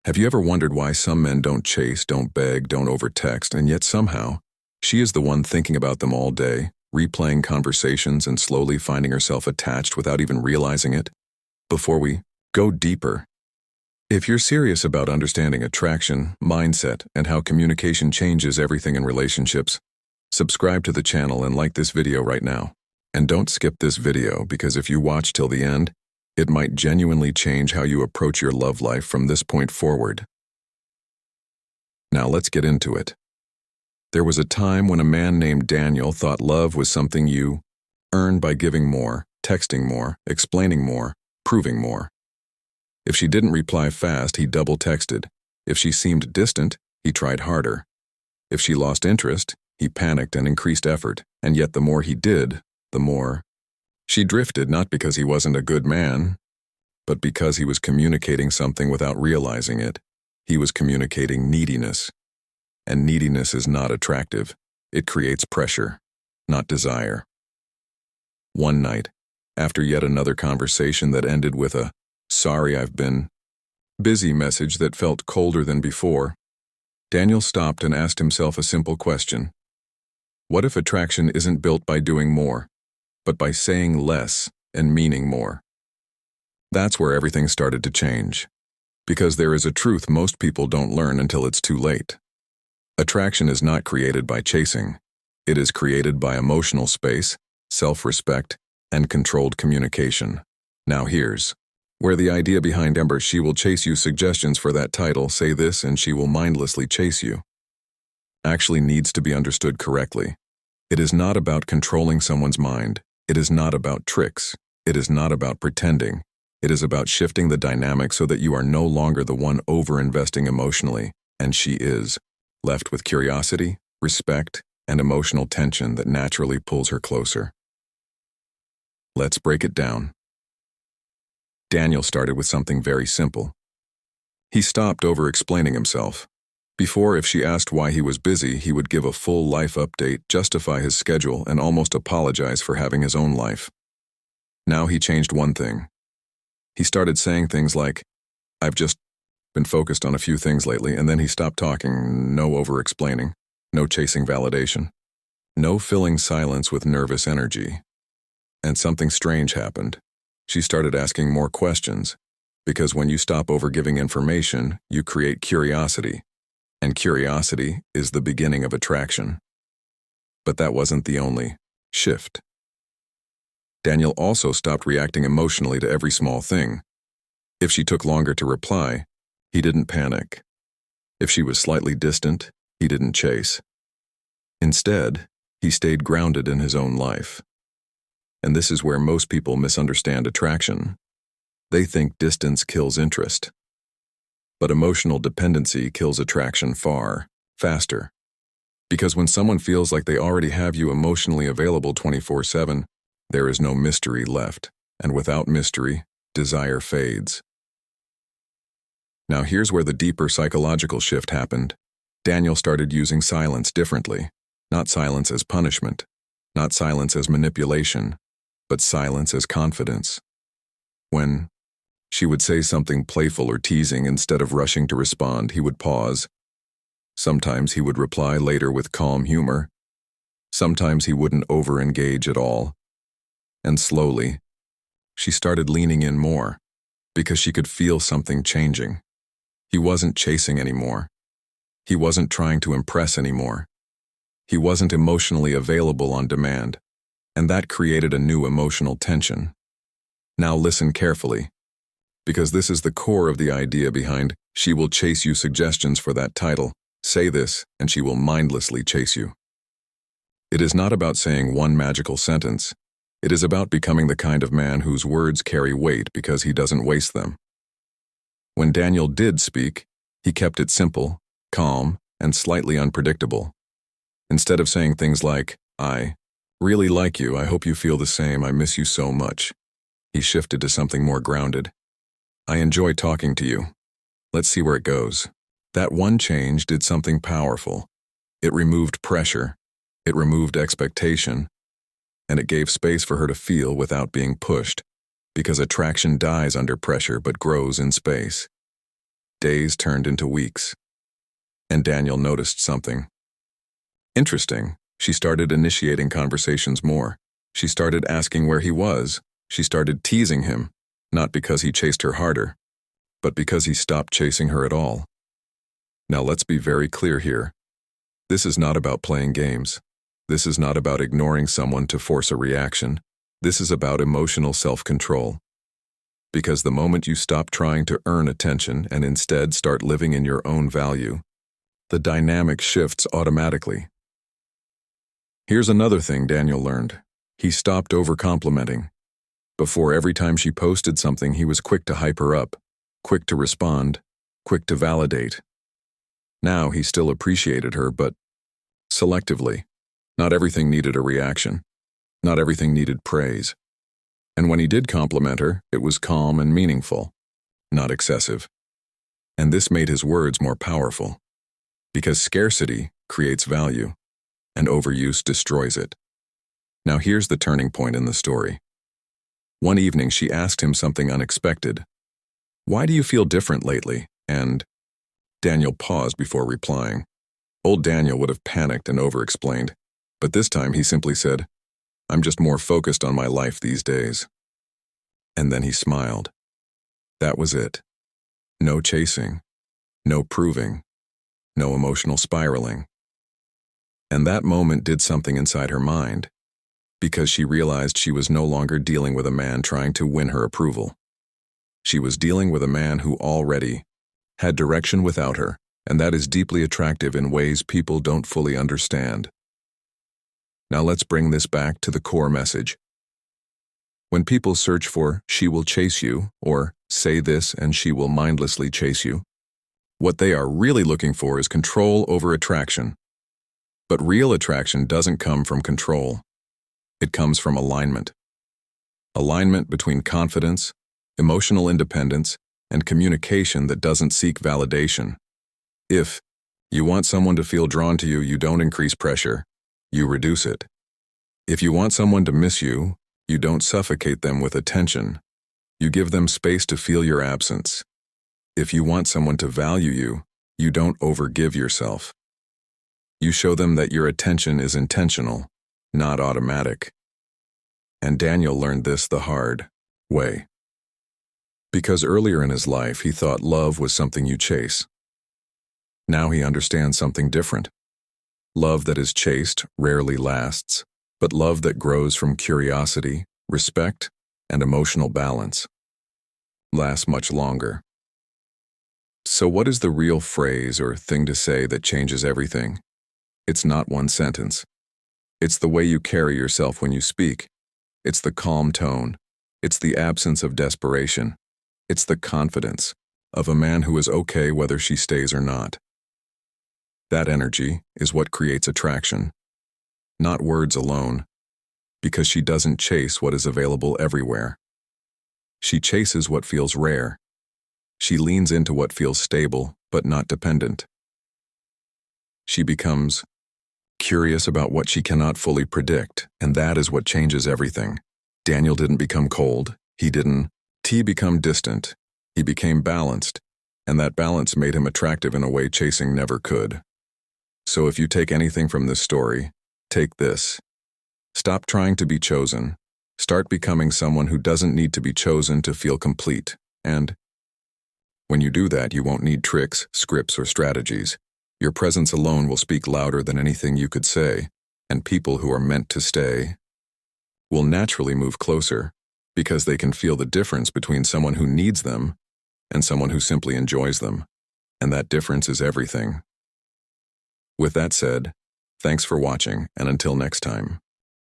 Have you ever wondered why some men don't chase, don't beg, don't overtext, and yet somehow, she is the one thinking about them all day, replaying conversations and slowly finding herself attached without even realizing it? Before we go deeper, if you're serious about understanding attraction, mindset, and how communication changes everything in relationships, subscribe to the channel and like this video right now. And don't skip this video because if you watch till the end, it might genuinely change how you approach your love life from this point forward. Now let's get into it. There was a time when a man named Daniel thought love was something you earned by giving more, texting more, explaining more, proving more. If she didn't reply fast, he double texted. If she seemed distant, he tried harder. If she lost interest, he panicked and increased effort, and yet the more he did, the more she drifted, not because he wasn't a good man, but because he was communicating something without realizing it. He was communicating neediness. And neediness is not attractive. It creates pressure, not desire. One night, after yet another conversation that ended with a "sorry, I've been busy" message that felt colder than before, Daniel stopped and asked himself a simple question. What if attraction isn't built by doing more, but by saying less and meaning more? That's where everything started to change. Because there is a truth most people don't learn until it's too late. Attraction is not created by chasing. It is created by emotional space, self-respect, and controlled communication. Now here's where the idea behind Ember "she will chase you" suggestions for that title, "say this and she will mindlessly chase you," actually needs to be understood correctly. It is not about controlling someone's mind. It is not about tricks. It is not about pretending. It is about shifting the dynamic so that you are no longer the one over-investing emotionally, and she is left with curiosity, respect, and emotional tension that naturally pulls her closer. Let's break it down. Daniel started with something very simple. He stopped over-explaining himself. Before, if she asked why he was busy, he would give a full life update, justify his schedule, and almost apologize for having his own life. Now he changed one thing. He started saying things like, "I've just been focused on a few things lately," and then he stopped talking. No over-explaining, no chasing validation, no filling silence with nervous energy. And something strange happened. She started asking more questions, because when you stop over-giving information, you create curiosity. And curiosity is the beginning of attraction. But that wasn't the only shift. Daniel also stopped reacting emotionally to every small thing. If she took longer to reply, he didn't panic. If she was slightly distant, he didn't chase. Instead, he stayed grounded in his own life. And this is where most people misunderstand attraction. They think distance kills interest. But emotional dependency kills attraction far faster. Because when someone feels like they already have you emotionally available 24/7, there is no mystery left, and without mystery, desire fades. Now here's where the deeper psychological shift happened. Daniel started using silence differently. Not silence as punishment, not silence as manipulation, but silence as confidence. When she would say something playful or teasing, instead of rushing to respond, he would pause. Sometimes he would reply later with calm humor. Sometimes he wouldn't over-engage at all. And slowly, she started leaning in more, because she could feel something changing. He wasn't chasing anymore. He wasn't trying to impress anymore. He wasn't emotionally available on demand, and that created a new emotional tension. Now listen carefully, because this is the core of the idea behind "she will chase you" suggestions for that title. Say this, and she will mindlessly chase you. It is not about saying one magical sentence. It is about becoming the kind of man whose words carry weight because he doesn't waste them. When Daniel did speak, he kept it simple, calm, and slightly unpredictable. Instead of saying things like, "I really like you, I hope you feel the same, I miss you so much," he shifted to something more grounded. "I enjoy talking to you. Let's see where it goes." That one change did something powerful. It removed pressure, it removed expectation, and it gave space for her to feel without being pushed, because attraction dies under pressure but grows in space. Days turned into weeks. And Daniel noticed something. Interesting. She started initiating conversations more. She started asking where he was. She started teasing him, not because he chased her harder, but because he stopped chasing her at all. Now let's be very clear here. This is not about playing games. This is not about ignoring someone to force a reaction. This is about emotional self-control. Because the moment you stop trying to earn attention and instead start living in your own value, the dynamic shifts automatically. Here's another thing Daniel learned. He stopped over-complimenting. Before, every time she posted something, he was quick to hype her up, quick to respond, quick to validate. Now he still appreciated her, but selectively. Not everything needed a reaction. Not everything needed praise. And when he did compliment her, it was calm and meaningful, not excessive. And this made his words more powerful. Because scarcity creates value, and overuse destroys it. Now here's the turning point in the story. One evening she asked him something unexpected. "Why do you feel different lately?" And Daniel paused before replying. Old Daniel would have panicked and over-explained, but this time he simply said, "I'm just more focused on my life these days." And then he smiled. That was it. No chasing, no proving, no emotional spiraling. And that moment did something inside her mind, because she realized she was no longer dealing with a man trying to win her approval. She was dealing with a man who already had direction without her, and that is deeply attractive in ways people don't fully understand. Now let's bring this back to the core message. When people search for "she will chase you" or "say this and she will mindlessly chase you," what they are really looking for is control over attraction. But real attraction doesn't come from control. It comes from alignment. Alignment between confidence, emotional independence, and communication that doesn't seek validation. If you want someone to feel drawn to you, you don't increase pressure, you reduce it. If you want someone to miss you, you don't suffocate them with attention. You give them space to feel your absence. If you want someone to value you, you don't overgive yourself. You show them that your attention is intentional, not automatic. And Daniel learned this the hard way. Because earlier in his life, he thought love was something you chase. Now he understands something different. Love that is chased rarely lasts, but love that grows from curiosity, respect, and emotional balance lasts much longer. So what is the real phrase or thing to say that changes everything? It's not one sentence. It's the way you carry yourself when you speak. It's the calm tone. It's the absence of desperation. It's the confidence of a man who is okay whether she stays or not. That energy is what creates attraction, not words alone, because she doesn't chase what is available everywhere. She chases what feels rare. She leans into what feels stable but not dependent. She becomes curious about what she cannot fully predict, and that is what changes everything. Daniel didn't become cold. He became distant. He became balanced, and that balance made him attractive in a way chasing never could. So if you take anything from this story, take this. Stop trying to be chosen. Start becoming someone who doesn't need to be chosen to feel complete. And when you do that, you won't need tricks, scripts, or strategies. Your presence alone will speak louder than anything you could say, and people who are meant to stay will naturally move closer because they can feel the difference between someone who needs them and someone who simply enjoys them. And that difference is everything. With that said, thanks for watching, and until next time.